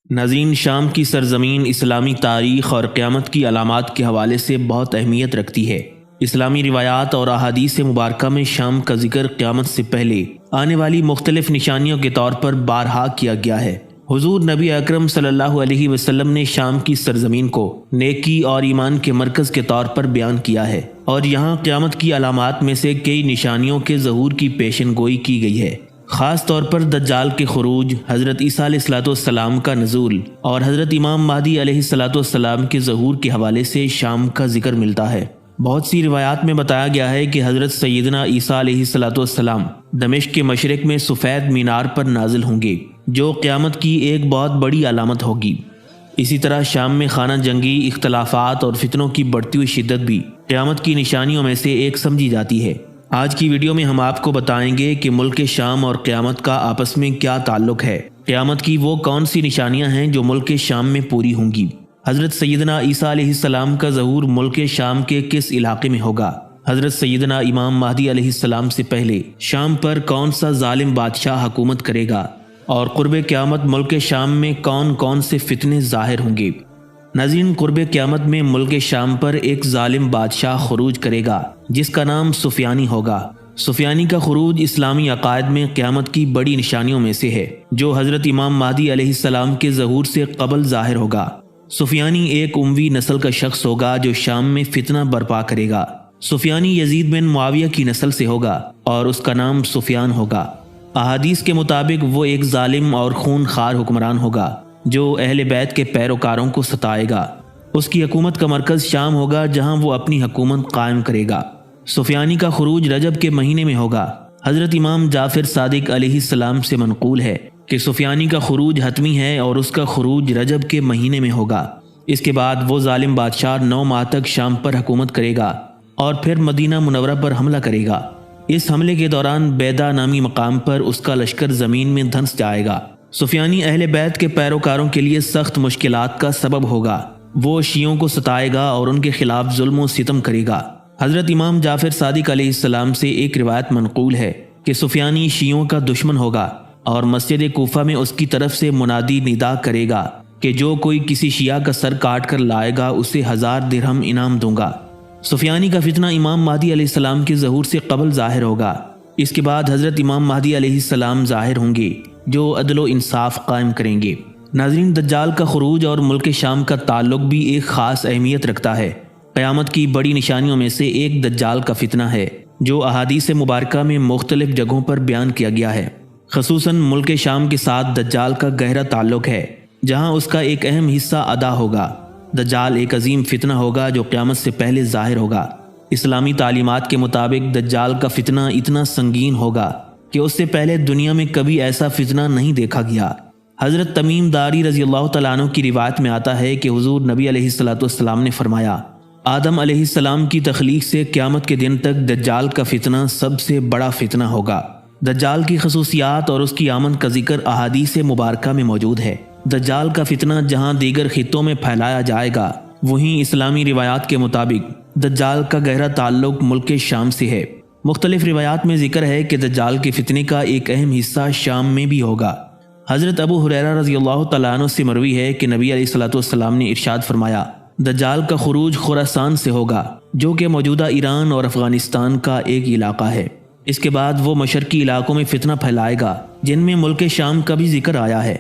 ناظرین، شام کی سرزمین اسلامی تاریخ اور قیامت کی علامات کے حوالے سے بہت اہمیت رکھتی ہے۔ اسلامی روایات اور احادیث مبارکہ میں شام کا ذکر قیامت سے پہلے آنے والی مختلف نشانیوں کے طور پر بارہا کیا گیا ہے۔ حضور نبی اکرم صلی اللہ علیہ وسلم نے شام کی سرزمین کو نیکی اور ایمان کے مرکز کے طور پر بیان کیا ہے، اور یہاں قیامت کی علامات میں سے کئی نشانیوں کے ظہور کی پیشن گوئی کی گئی ہے۔ خاص طور پر دجال کے خروج، حضرت عیسیٰ علیہ السلام کا نزول اور حضرت امام مہدی علیہ السلام کے ظہور کے حوالے سے شام کا ذکر ملتا ہے۔ بہت سی روایات میں بتایا گیا ہے کہ حضرت سیدنا عیسیٰ علیہ السلام دمشق کے مشرق میں سفید مینار پر نازل ہوں گے، جو قیامت کی ایک بہت بڑی علامت ہوگی۔ اسی طرح شام میں خانہ جنگی، اختلافات اور فتنوں کی بڑھتی ہوئی شدت بھی قیامت کی نشانیوں میں سے ایک سمجھی جاتی ہے۔ آج کی ویڈیو میں ہم آپ کو بتائیں گے کہ ملک شام اور قیامت کا آپس میں کیا تعلق ہے، قیامت کی وہ کون سی نشانیاں ہیں جو ملک شام میں پوری ہوں گی، حضرت سیدنا عیسیٰ علیہ السلام کا ظہور ملک شام کے کس علاقے میں ہوگا، حضرت سیدنا امام مہدی علیہ السلام سے پہلے شام پر کون سا ظالم بادشاہ حکومت کرے گا، اور قرب قیامت ملک شام میں کون کون سے فتنے ظاہر ہوں گے۔ ناظرین، قرب قیامت میں ملک شام پر ایک ظالم بادشاہ خروج کرے گا جس کا نام سفیانی ہوگا۔ سفیانی کا خروج اسلامی عقائد میں قیامت کی بڑی نشانیوں میں سے ہے، جو حضرت امام مہدی علیہ السلام کے ظہور سے قبل ظاہر ہوگا۔ سفیانی ایک اموی نسل کا شخص ہوگا جو شام میں فتنہ برپا کرے گا۔ سفیانی یزید بن معاویہ کی نسل سے ہوگا اور اس کا نام سفیان ہوگا۔ احادیث کے مطابق وہ ایک ظالم اور خون خوار حکمران ہوگا جو اہل بیت کے پیروکاروں کو ستائے گا۔ اس کی حکومت کا مرکز شام ہوگا، جہاں وہ اپنی حکومت قائم کرے گا۔ سفیانی کا خروج رجب کے مہینے میں ہوگا۔ حضرت امام جعفر صادق علیہ السلام سے منقول ہے کہ سفیانی کا خروج حتمی ہے اور اس کا خروج رجب کے مہینے میں ہوگا۔ اس کے بعد وہ ظالم بادشاہ 9 ماہ تک شام پر حکومت کرے گا اور پھر مدینہ منورہ پر حملہ کرے گا۔ اس حملے کے دوران بیدا نامی مقام پر اس کا لشکر زمین میں دھنس جائے گا۔ سفیانی اہل بیت کے پیروکاروں کے لیے سخت مشکلات کا سبب ہوگا۔ وہ شیعوں کو ستائے گا اور ان کے خلاف ظلم و ستم کرے گا۔ حضرت امام جعفر صادق علیہ السلام سے ایک روایت منقول ہے کہ سفیانی شیعوں کا دشمن ہوگا اور مسجد کوفہ میں اس کی طرف سے منادی ندا کرے گا کہ جو کوئی کسی شیعہ کا سر کاٹ کر لائے گا اسے 1000 درہم انعام دوں گا۔ سفیانی کا فتنہ امام مہدی علیہ السلام کے ظہور سے قبل ظاہر ہوگا۔ اس کے بعد حضرت امام مہدی علیہ السلام ظاہر ہوں گے جو عدل و انصاف قائم کریں گے۔ ناظرین، دجال کا خروج اور ملک شام کا تعلق بھی ایک خاص اہمیت رکھتا ہے۔ قیامت کی بڑی نشانیوں میں سے ایک دجال کا فتنہ ہے، جو احادیث مبارکہ میں مختلف جگہوں پر بیان کیا گیا ہے۔ خصوصاً ملک شام کے ساتھ دجال کا گہرا تعلق ہے، جہاں اس کا ایک اہم حصہ ادا ہوگا۔ دجال ایک عظیم فتنہ ہوگا جو قیامت سے پہلے ظاہر ہوگا۔ اسلامی تعلیمات کے مطابق دجال کا فتنہ اتنا سنگین ہوگا کہ اس سے پہلے دنیا میں کبھی ایسا فتنہ نہیں دیکھا گیا۔ حضرت تمیم داری رضی اللہ تعالیٰ عنہ کی روایت میں آتا ہے کہ حضور نبی علیہ السلام نے فرمایا، آدم علیہ السلام کی تخلیق سے قیامت کے دن تک دجال کا فتنہ سب سے بڑا فتنہ ہوگا۔ دجال کی خصوصیات اور اس کی آمد کا ذکر احادیث مبارکہ میں موجود ہے۔ دجال کا فتنہ جہاں دیگر خطوں میں پھیلایا جائے گا، وہیں اسلامی روایات کے مطابق دجال کا گہرا تعلق ملک شام سے ہے۔ مختلف روایات میں ذکر ہے کہ دجال کے فتنے کا ایک اہم حصہ شام میں بھی ہوگا۔ حضرت ابو ہریرہ رضی اللہ تعالیٰ عنہ سے مروی ہے کہ نبی علیہ السلام نے ارشاد فرمایا، دجال کا خروج خراسان سے ہوگا، جو کہ موجودہ ایران اور افغانستان کا ایک علاقہ ہے۔ اس کے بعد وہ مشرقی علاقوں میں فتنہ پھیلائے گا، جن میں ملک شام کا بھی ذکر آیا ہے۔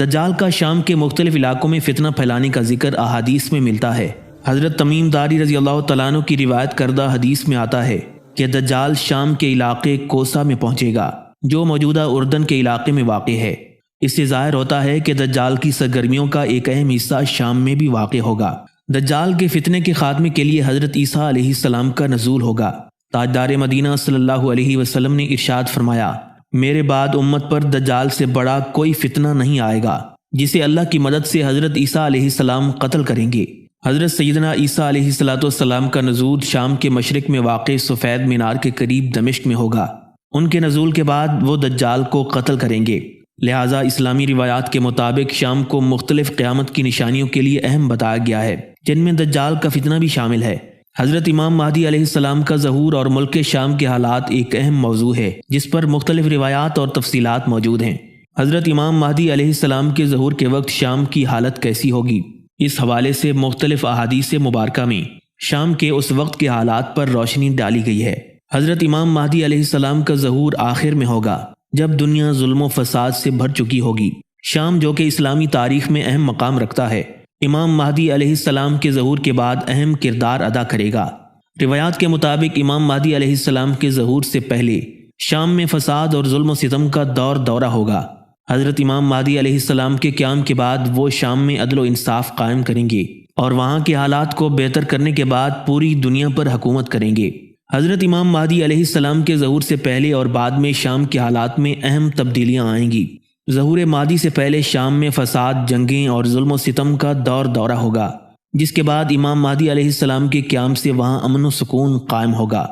دجال کا شام کے مختلف علاقوں میں فتنہ پھیلانے کا ذکر احادیث میں ملتا ہے۔ حضرت تمیم داری رضی اللہ تعالیٰ عنہ کی روایت کردہ حدیث میں آتا ہے کہ دجال شام کے علاقے کوسا میں پہنچے گا، جو موجودہ اردن کے علاقے میں واقع ہے۔ اس سے ظاہر ہوتا ہے کہ دجال کی سرگرمیوں کا ایک اہم حصہ شام میں بھی واقع ہوگا۔ دجال کے فتنے کے خاتمے کے لیے حضرت عیسیٰ علیہ السلام کا نزول ہوگا۔ تاجدار مدینہ صلی اللہ علیہ وسلم نے ارشاد فرمایا، میرے بعد امت پر دجال سے بڑا کوئی فتنہ نہیں آئے گا، جسے اللہ کی مدد سے حضرت عیسیٰ علیہ السلام قتل کریں گے۔ حضرت سیدنا عیسیٰ علیہ السلام کا نزول شام کے مشرق میں واقع سفید مینار کے قریب دمشق میں ہوگا۔ ان کے نزول کے بعد وہ دجال کو قتل کریں گے۔ لہٰذا اسلامی روایات کے مطابق شام کو مختلف قیامت کی نشانیوں کے لیے اہم بتایا گیا ہے، جن میں دجال کا فتنہ بھی شامل ہے۔ حضرت امام مہدی علیہ السلام کا ظہور اور ملک شام کے حالات ایک اہم موضوع ہے، جس پر مختلف روایات اور تفصیلات موجود ہیں۔ حضرت امام مہدی علیہ السلام کے ظہور کے وقت شام کی حالت کیسی ہوگی؟ اس حوالے سے مختلف احادیث مبارکہ میں شام کے اس وقت کے حالات پر روشنی ڈالی گئی ہے۔ حضرت امام مہدی علیہ السلام کا ظہور آخر میں ہوگا جب دنیا ظلم و فساد سے بھر چکی ہوگی۔ شام جو کہ اسلامی تاریخ میں اہم مقام رکھتا ہے، امام مہدی علیہ السلام کے ظہور کے بعد اہم کردار ادا کرے گا۔ روایات کے مطابق امام مہدی علیہ السلام کے ظہور سے پہلے شام میں فساد اور ظلم و ستم کا دورہ ہوگا۔ حضرت امام مہدی علیہ السلام کے قیام کے بعد وہ شام میں عدل و انصاف قائم کریں گے اور وہاں کے حالات کو بہتر کرنے کے بعد پوری دنیا پر حکومت کریں گے۔ حضرت امام مہدی علیہ السلام کے ظہور سے پہلے اور بعد میں شام کے حالات میں اہم تبدیلیاں آئیں گی۔ ظہور مہدی سے پہلے شام میں فساد، جنگیں اور ظلم و ستم کا دورہ ہوگا، جس کے بعد امام مہدی علیہ السلام کے قیام سے وہاں امن و سکون قائم ہوگا۔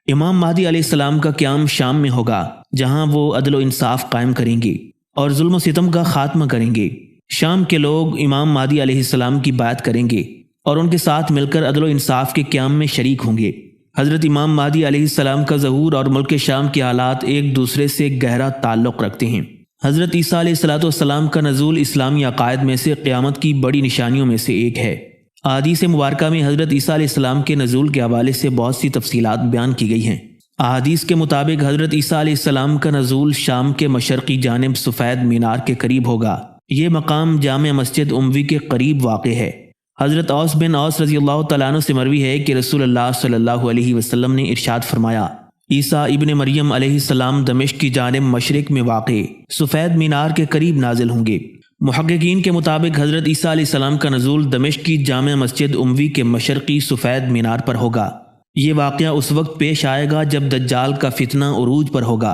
امام مہدی علیہ السلام کا قیام شام میں ہوگا، جہاں وہ عدل و انصاف قائم کریں گے اور ظلم و ستم کا خاتمہ کریں گے۔ شام کے لوگ امام مہدی علیہ السلام کی بیعت کریں گے اور ان کے ساتھ مل کر عدل و انصاف کے قیام میں شریک ہوں گے۔ حضرت امام مہدی علیہ السلام کا ظہور اور ملک شام کے حالات ایک دوسرے سے گہرا تعلق رکھتے ہیں۔ حضرت عیسیٰ علیہ السلام کا نزول اسلامی عقائد میں سے قیامت کی بڑی نشانیوں میں سے ایک ہے۔ احادیث مبارکہ میں حضرت عیسیٰ علیہ السلام کے نزول کے حوالے سے بہت سی تفصیلات بیان کی گئی ہیں۔ احادیث کے مطابق حضرت عیسیٰ علیہ السلام کا نزول شام کے مشرقی جانب سفید مینار کے قریب ہوگا۔ یہ مقام جامع مسجد اموی کے قریب واقع ہے۔ حضرت اوس بن اوس رضی اللہ تعالیٰ عنہ سے مروی ہے کہ رسول اللہ صلی اللہ علیہ وسلم نے ارشاد فرمایا، عیسیٰ ابن مریم علیہ السلام دمشق کی جانب مشرق میں واقع سفید مینار کے قریب نازل ہوں گے۔ محققین کے مطابق حضرت عیسیٰ علیہ السلام کا نزول دمشق کی جامع مسجد اموی کے مشرقی سفید مینار پر ہوگا۔ یہ واقعہ اس وقت پیش آئے گا جب دجال کا فتنہ عروج پر ہوگا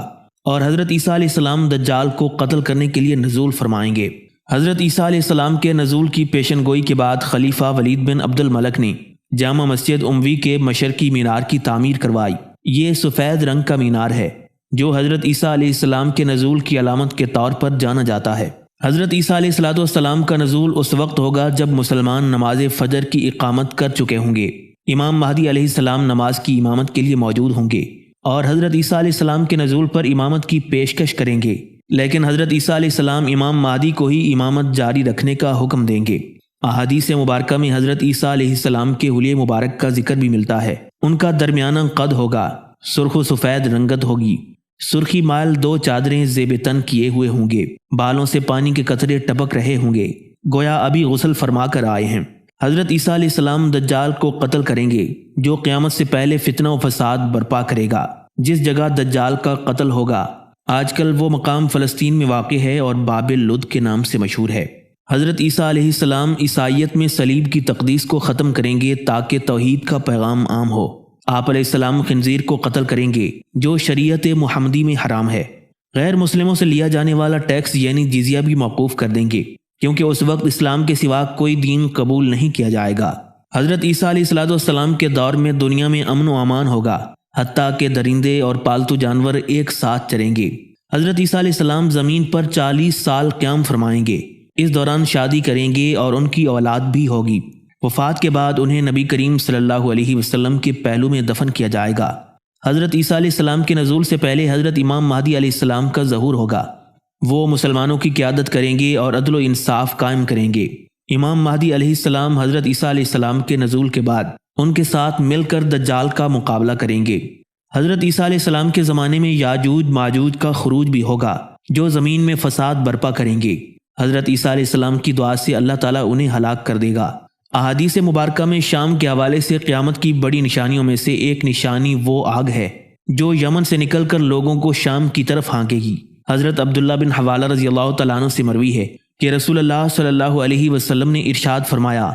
اور حضرت عیسیٰ علیہ السلام دجال کو قتل کرنے کے لیے نزول فرمائیں گے۔ حضرت عیسیٰ علیہ السلام کے نزول کی پیشن گوئی کے بعد خلیفہ ولید بن عبد الملک نے جامع مسجد اموی کے مشرقی مینار کی تعمیر کروائی۔ یہ سفید رنگ کا مینار ہے جو حضرت عیسیٰ علیہ السلام کے نزول کی علامت کے طور پر جانا جاتا ہے۔ حضرت عیسیٰ علیہ السلام کا نزول اس وقت ہوگا جب مسلمان نماز فجر کی اقامت کر چکے ہوں گے۔ امام مہدی علیہ السلام نماز کی امامت کے لیے موجود ہوں گے اور حضرت عیسیٰ علیہ السلام کے نزول پر امامت کی پیشکش کریں گے، لیکن حضرت عیسیٰ علیہ السلام امام مہدی کو ہی امامت جاری رکھنے کا حکم دیں گے۔ احادیث مبارکہ میں حضرت عیسیٰ علیہ السلام کے حلیہ مبارک کا ذکر بھی ملتا ہے۔ ان کا درمیانہ قد ہوگا، سرخ و سفید رنگت ہوگی، سرخی مائل 2 چادریں زیب تن کیے ہوئے ہوں گے، بالوں سے پانی کے قطرے ٹپک رہے ہوں گے، گویا ابھی غسل فرما کر آئے ہیں۔ حضرت عیسیٰ علیہ السلام دجال کو قتل کریں گے جو قیامت سے پہلے فتنہ و فساد برپا کرے گا۔ جس جگہ دجال کا قتل ہوگا آج کل وہ مقام فلسطین میں واقع ہے اور باب لد کے نام سے مشہور ہے۔ حضرت عیسیٰ علیہ السلام عیسائیت میں صلیب کی تقدیس کو ختم کریں گے تاکہ توحید کا پیغام عام ہو۔ آپ علیہ السلام خنزیر کو قتل کریں گے جو شریعت محمدی میں حرام ہے۔ غیر مسلموں سے لیا جانے والا ٹیکس یعنی جزیہ بھی موقوف کر دیں گے، کیونکہ اس وقت اسلام کے سوا کوئی دین قبول نہیں کیا جائے گا۔ حضرت عیسیٰ علیہ السلام کے دور میں دنیا میں امن و امان ہوگا، حتیٰ کہ درندے اور پالتو جانور ایک ساتھ چریں گے۔ حضرت عیسیٰ علیہ السلام زمین پر 40 سال قیام فرمائیں گے، اس دوران شادی کریں گے اور ان کی اولاد بھی ہوگی۔ وفات کے بعد انہیں نبی کریم صلی اللہ علیہ وسلم کے پہلو میں دفن کیا جائے گا۔ حضرت عیسیٰ علیہ السلام کے نزول سے پہلے حضرت امام مہدی علیہ السلام کا ظہور ہوگا۔ وہ مسلمانوں کی قیادت کریں گے اور عدل و انصاف قائم کریں گے۔ امام مہدی علیہ السلام حضرت عیسیٰ علیہ السلام کے نزول کے بعد ان کے ساتھ مل کر دجال کا مقابلہ کریں گے۔ حضرت عیسیٰ علیہ السلام کے زمانے میں یاجوج ماجوج کا خروج بھی ہوگا جو زمین میں فساد برپا کریں گے۔ حضرت عیسیٰ علیہ السلام کی دعا سے اللہ تعالیٰ انہیں ہلاک کر دے گا۔ احادیث مبارکہ میں شام کے حوالے سے قیامت کی بڑی نشانیوں میں سے ایک نشانی وہ آگ ہے جو یمن سے نکل کر لوگوں کو شام کی طرف ہانکے گی۔ حضرت عبداللہ بن حوالہ رضی اللہ تعالیٰ عنہ سے مروی ہے کہ رسول اللہ صلی اللہ علیہ وسلم نے ارشاد فرمایا،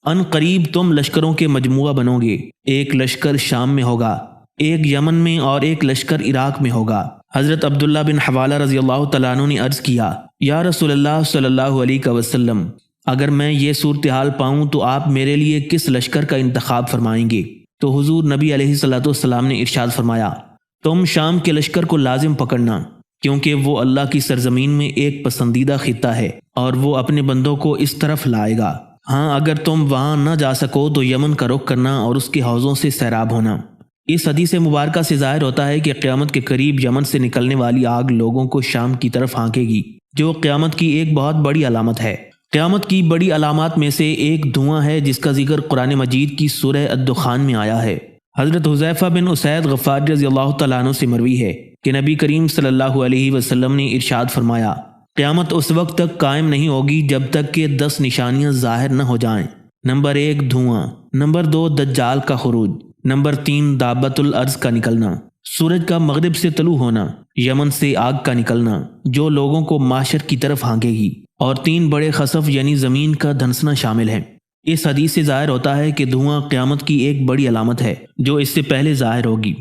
ان قریب تم لشکروں کے مجموعہ بنو گے، ایک لشکر شام میں ہوگا، ایک یمن میں اور ایک لشکر عراق میں ہوگا۔ حضرت عبداللہ بن حوالہ رضی اللہ تعالیٰ عنہ نے عرض کیا، یا رسول اللہ صلی اللہ علیہ وسلم، اگر میں یہ صورتحال پاؤں تو آپ میرے لیے کس لشکر کا انتخاب فرمائیں گے؟ تو حضور نبی علیہ السلام نے ارشاد فرمایا، تم شام کے لشکر کو لازم پکڑنا، کیونکہ وہ اللہ کی سرزمین میں ایک پسندیدہ خطہ ہے اور وہ اپنے بندوں کو اس طرف لائے گا۔ ہاں اگر تم وہاں نہ جا سکو تو یمن کا رخ کرنا اور اس کے حوضوں سے سیراب ہونا۔ اس حدیث مبارکہ سے ظاہر ہوتا ہے کہ قیامت کے قریب یمن سے نکلنے والی آگ لوگوں کو شام کی طرف ہانکے گی، جو قیامت کی ایک بہت بڑی علامت ہے۔ قیامت کی بڑی علامات میں سے ایک دھواں ہے جس کا ذکر قرآن مجید کی سورہ الدخان میں آیا ہے۔ حضرت حذیفہ بن اسید غفاری رضی اللہ تعالیٰ عنہ سے مروی ہے کہ نبی کریم صلی اللہ علیہ وسلم نے ارشاد فرمایا، قیامت اس وقت تک قائم نہیں ہوگی جب تک کہ 10 نشانیاں ظاہر نہ ہو جائیں۔ نمبر 1 دھواں، نمبر 2 دجال کا خروج، نمبر 3 دابۃ الارض کا نکلنا، سورج کا مغرب سے طلوع ہونا، یمن سے آگ کا نکلنا جو لوگوں کو معاشر کی طرف ہانکے گی، اور 3 بڑے خسف یعنی زمین کا دھنسنا شامل ہیں۔ اس حدیث سے ظاہر ہوتا ہے کہ دھواں قیامت کی ایک بڑی علامت ہے جو اس سے پہلے ظاہر ہوگی۔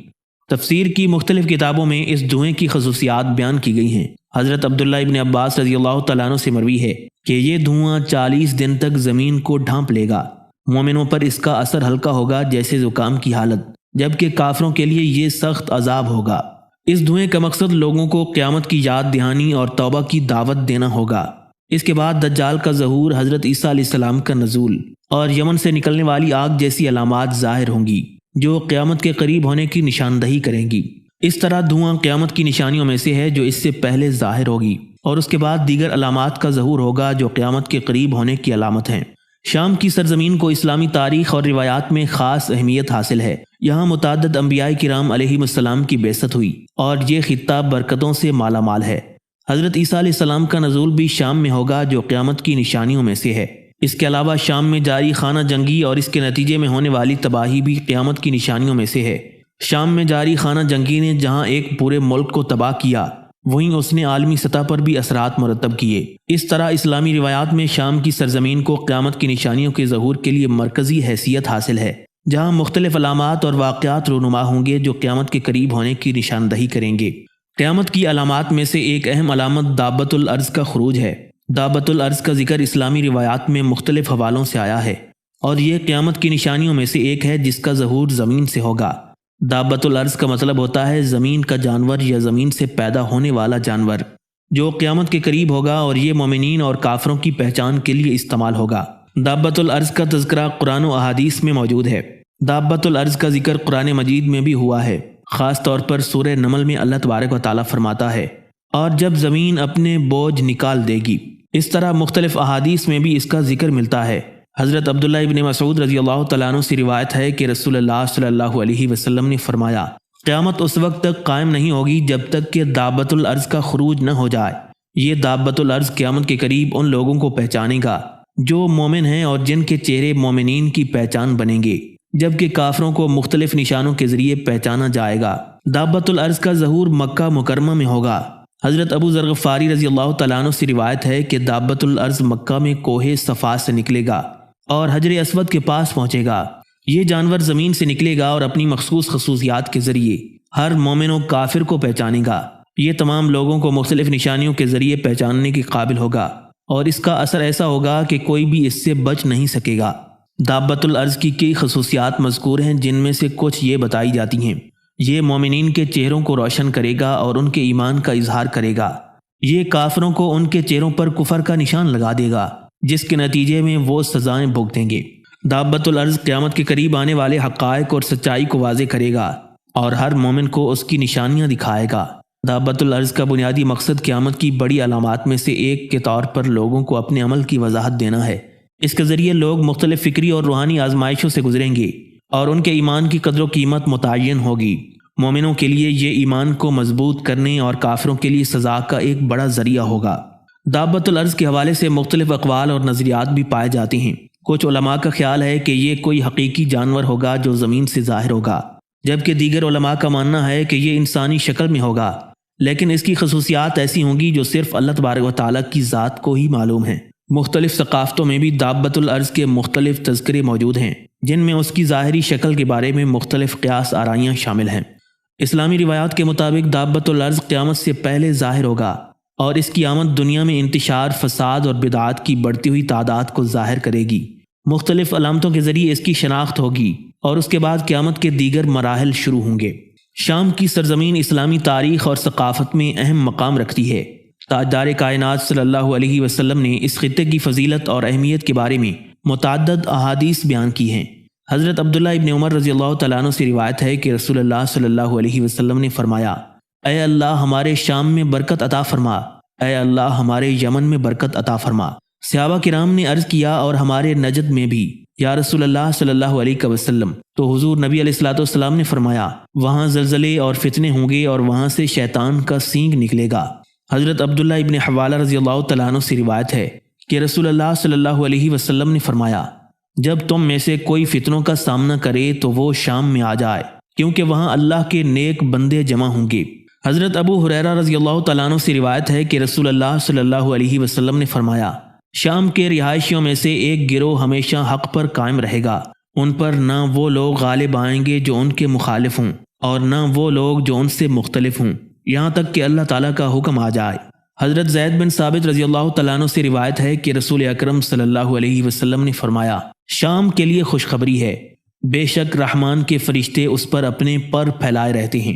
تفسیر کی مختلف کتابوں میں اس دھوئیں کی خصوصیات بیان کی گئی ہیں۔ حضرت عبداللہ ابن عباس رضی اللہ تعالیٰ عنہ سے مروی ہے کہ یہ دھواں 40 دن تک زمین کو ڈھانپ لے گا۔ مومنوں پر اس کا اثر ہلکا ہوگا جیسے زکام کی حالت، جبکہ کافروں کے لیے یہ سخت عذاب ہوگا۔ اس دھوئیں کا مقصد لوگوں کو قیامت کی یاد دہانی اور توبہ کی دعوت دینا ہوگا۔ اس کے بعد دجال کا ظہور، حضرت عیسیٰ علیہ السلام کا نزول اور یمن سے نکلنے والی آگ جیسی علامات ظاہر ہوں گی جو قیامت کے قریب ہونے کی نشاندہی کریں گی۔ اس طرح دھواں قیامت کی نشانیوں میں سے ہے جو اس سے پہلے ظاہر ہوگی، اور اس کے بعد دیگر علامات کا ظہور ہوگا جو قیامت کے قریب ہونے کی علامت ہیں۔ شام کی سرزمین کو اسلامی تاریخ اور روایات میں خاص اہمیت حاصل ہے۔ یہاں متعدد انبیاء کرام علیہم السلام کی بعثت ہوئی اور یہ خطہ برکتوں سے مالا مال ہے۔ حضرت عیسیٰ علیہ السلام کا نزول بھی شام میں ہوگا جو قیامت کی نشانیوں میں سے ہے۔ اس کے علاوہ شام میں جاری خانہ جنگی اور اس کے نتیجے میں ہونے والی تباہی بھی قیامت کی نشانیوں میں سے ہے۔ شام میں جاری خانہ جنگی نے جہاں ایک پورے ملک کو تباہ کیا، وہیں اس نے عالمی سطح پر بھی اثرات مرتب کیے۔ اس طرح اسلامی روایات میں شام کی سرزمین کو قیامت کی نشانیوں کے ظہور کے لیے مرکزی حیثیت حاصل ہے، جہاں مختلف علامات اور واقعات رونما ہوں گے جو قیامت کے قریب ہونے کی نشاندہی کریں گے۔ قیامت کی علامات میں سے ایک اہم علامت دابۃ الارض کا خروج ہے۔ دابۃ الارض کا ذکر اسلامی روایات میں مختلف حوالوں سے آیا ہے، اور یہ قیامت کی نشانیوں میں سے ایک ہے جس کا ظہور زمین سے ہوگا۔ دابۃ الارض کا مطلب ہوتا ہے زمین کا جانور یا زمین سے پیدا ہونے والا جانور، جو قیامت کے قریب ہوگا، اور یہ مومنین اور کافروں کی پہچان کے لیے استعمال ہوگا۔ دابۃ الارض کا تذکرہ قرآن و احادیث میں موجود ہے۔ دابۃ الارض کا ذکر قرآن مجید میں بھی ہوا ہے، خاص طور پر سورہ نمل میں اللہ تبارک و تعالیٰ فرماتا ہے، اور جب زمین اپنے بوجھ نکال دے گی۔ اس طرح مختلف احادیث میں بھی اس کا ذکر ملتا ہے۔ حضرت عبداللہ ابن مسعود رضی اللہ تعالیٰ عنہ سے روایت ہے کہ رسول اللہ صلی اللہ علیہ وسلم نے فرمایا، قیامت اس وقت تک قائم نہیں ہوگی جب تک کہ دابۃ الارض کا خروج نہ ہو جائے۔ یہ دابۃ الارض قیامت کے قریب ان لوگوں کو پہچانے گا جو مومن ہیں اور جن کے چہرے مومنین کی پہچان بنیں گے، جبکہ کافروں کو مختلف نشانوں کے ذریعے پہچانا جائے گا۔ دابۃ الارض کا ظہور مکہ مکرمہ میں ہوگا۔ حضرت ابو ذر غفاری رضی اللہ تعالیٰ عنہ سے روایت ہے کہ دابۃ الارض مکہ میں کوہ صفا سے نکلے گا اور حجر اسود کے پاس پہنچے گا۔ یہ جانور زمین سے نکلے گا اور اپنی مخصوص خصوصیات کے ذریعے ہر مومن و کافر کو پہچانے گا۔ یہ تمام لوگوں کو مختلف نشانیوں کے ذریعے پہچاننے کے قابل ہوگا، اور اس کا اثر ایسا ہوگا کہ کوئی بھی اس سے بچ نہیں سکے گا۔ دابۃ الارض کی کئی خصوصیات مذکور ہیں، جن میں سے کچھ یہ بتائی جاتی ہیں۔ یہ مومنین کے چہروں کو روشن کرے گا اور ان کے ایمان کا اظہار کرے گا۔ یہ کافروں کو ان کے چہروں پر کفر کا نشان لگا دے گا، جس کے نتیجے میں وہ سزائیں بھگتیں گے۔ دابۃ الارض قیامت کے قریب آنے والے حقائق اور سچائی کو واضح کرے گا اور ہر مومن کو اس کی نشانیاں دکھائے گا۔ دابۃ الارض کا بنیادی مقصد قیامت کی بڑی علامات میں سے ایک کے طور پر لوگوں کو اپنے عمل کی وضاحت دینا ہے۔ اس کے ذریعے لوگ مختلف فکری اور روحانی آزمائشوں سے گزریں گے اور ان کے ایمان کی قدر و قیمت متعین ہوگی۔ مومنوں کے لیے یہ ایمان کو مضبوط کرنے اور کافروں کے لیے سزا کا ایک بڑا ذریعہ ہوگا۔ دابۃ الارض کے حوالے سے مختلف اقوال اور نظریات بھی پائے جاتے ہیں۔ کچھ علماء کا خیال ہے کہ یہ کوئی حقیقی جانور ہوگا جو زمین سے ظاہر ہوگا، جبکہ دیگر علماء کا ماننا ہے کہ یہ انسانی شکل میں ہوگا، لیکن اس کی خصوصیات ایسی ہوں گی جو صرف اللہ تبارک و تعالیٰ کی ذات کو ہی معلوم ہیں۔ مختلف ثقافتوں میں بھی دابۃ الارض کے مختلف تذکرے موجود ہیں، جن میں اس کی ظاہری شکل کے بارے میں مختلف قیاس آرائیاں شامل ہیں۔ اسلامی روایات کے مطابق دابۃ الارض قیامت سے پہلے ظاہر ہوگا، اور اس کی آمد دنیا میں انتشار، فساد اور بدعات کی بڑھتی ہوئی تعداد کو ظاہر کرے گی۔ مختلف علامتوں کے ذریعے اس کی شناخت ہوگی، اور اس کے بعد قیامت کے دیگر مراحل شروع ہوں گے۔ شام کی سرزمین اسلامی تاریخ اور ثقافت میں اہم مقام رکھتی ہے۔ تاجدار کائنات صلی اللہ علیہ وسلم نے اس خطے کی فضیلت اور اہمیت کے بارے میں متعدد احادیث بیان کی ہیں۔ حضرت عبداللہ ابن عمر رضی اللہ تعالیٰ عنہ سے روایت ہے کہ رسول اللہ صلی اللہ علیہ وسلم نے فرمایا، اے اللہ ہمارے شام میں برکت عطا فرما، اے اللہ ہمارے یمن میں برکت عطا فرما۔ صحابہ کرام نے عرض کیا اور ہمارے نجد میں بھی یا رسول اللہ صلی اللہ علیہ وسلم؟ تو حضور نبی علیہ الصلوۃ والسلام نے فرمایا وہاں زلزلے اور فتنے ہوں گے اور وہاں سے شیطان کا سینگ نکلے گا۔ حضرت عبداللہ ابن حوالہ رضی اللہ تعالیٰ عنہ سے روایت ہے کہ رسول اللہ صلی اللہ علیہ وسلم نے فرمایا جب تم میں سے کوئی فتنوں کا سامنا کرے تو وہ شام میں آ جائے، کیونکہ وہاں اللہ کے نیک بندے جمع ہوں گے۔ حضرت ابو ہریرہ رضی اللہ تعالیٰ عنہ سے روایت ہے کہ رسول اللہ صلی اللہ علیہ وسلم نے فرمایا شام کے رہائشیوں میں سے ایک گروہ ہمیشہ حق پر قائم رہے گا، ان پر نہ وہ لوگ غالب آئیں گے جو ان کے مخالف ہوں اور نہ وہ لوگ جو ان سے مختلف ہوں، یہاں تک کہ اللہ تعالیٰ کا حکم آ جائے۔ حضرت زید بن ثابت رضی اللہ تعالیٰ عنہ سے روایت ہے کہ رسول اکرم صلی اللہ علیہ وسلم نے فرمایا شام کے لیے خوشخبری ہے، بے شک رحمان کے فرشتے اس پر اپنے پر پھیلائے رہتے ہیں۔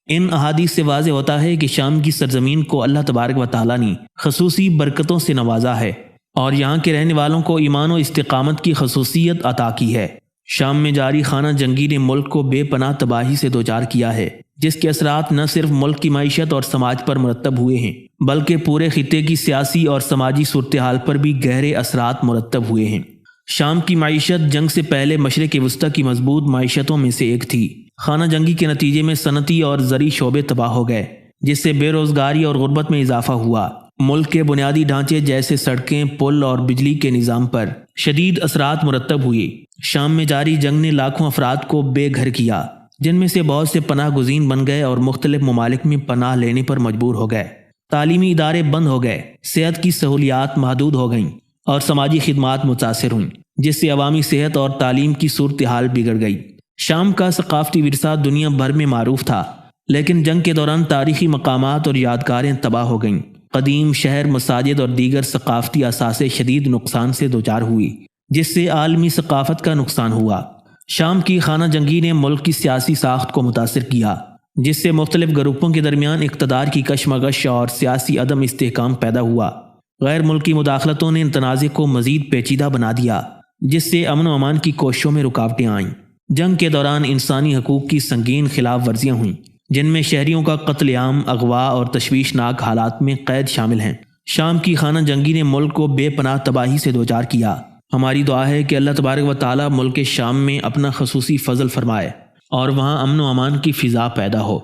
ان احادیث سے واضح ہوتا ہے کہ شام کی سرزمین کو اللہ تبارک و تعالیٰ نے خصوصی برکتوں سے نوازا ہے اور یہاں کے رہنے والوں کو ایمان و استقامت کی خصوصیت عطا کی ہے۔ شام میں جاری خانہ جنگی نے ملک کو بے پناہ تباہی سے دوچار کیا ہے، جس کے اثرات نہ صرف ملک کی معیشت اور سماج پر مرتب ہوئے ہیں بلکہ پورے خطے کی سیاسی اور سماجی صورتحال پر بھی گہرے اثرات مرتب ہوئے ہیں۔ شام کی معیشت جنگ سے پہلے مشرق وسطی کی مضبوط معیشتوں میں سے ایک تھی۔ خانہ جنگی کے نتیجے میں صنعتی اور زرعی شعبے تباہ ہو گئے، جس سے بے روزگاری اور غربت میں اضافہ ہوا۔ ملک کے بنیادی ڈھانچے جیسے سڑکیں، پل اور بجلی کے نظام پر شدید اثرات مرتب ہوئے۔ شام میں جاری جنگ نے لاکھوں افراد کو بے گھر کیا، جن میں سے بہت سے پناہ گزین بن گئے اور مختلف ممالک میں پناہ لینے پر مجبور ہو گئے۔ تعلیمی ادارے بند ہو گئے، صحت کی سہولیات محدود ہو گئیں اور سماجی خدمات متاثر ہوئیں، جس سے عوامی صحت اور تعلیم کی صورتحال بگڑ گئی۔ شام کا ثقافتی ورثہ دنیا بھر میں معروف تھا، لیکن جنگ کے دوران تاریخی مقامات اور یادگاریں تباہ ہو گئیں۔ قدیم شہر، مساجد اور دیگر ثقافتی اثاثے شدید نقصان سے دوچار ہوئی، جس سے عالمی ثقافت کا نقصان ہوا۔ شام کی خانہ جنگی نے ملک کی سیاسی ساخت کو متاثر کیا، جس سے مختلف گروپوں کے درمیان اقتدار کی کشمکش اور سیاسی عدم استحکام پیدا ہوا۔ غیر ملکی مداخلتوں نے تنازع کو مزید پیچیدہ بنا دیا، جس سے امن و امان کی کوششوں میں رکاوٹیں آئیں۔ جنگ کے دوران انسانی حقوق کی سنگین خلاف ورزیاں ہوئیں، جن میں شہریوں کا قتل عام، اغوا اور تشویشناک حالات میں قید شامل ہیں۔ شام کی خانہ جنگی نے ملک کو بے پناہ تباہی سے دوچار کیا۔ ہماری دعا ہے کہ اللہ تبارک و تعالیٰ ملک شام میں اپنا خصوصی فضل فرمائے اور وہاں امن و امان کی فضا پیدا ہو۔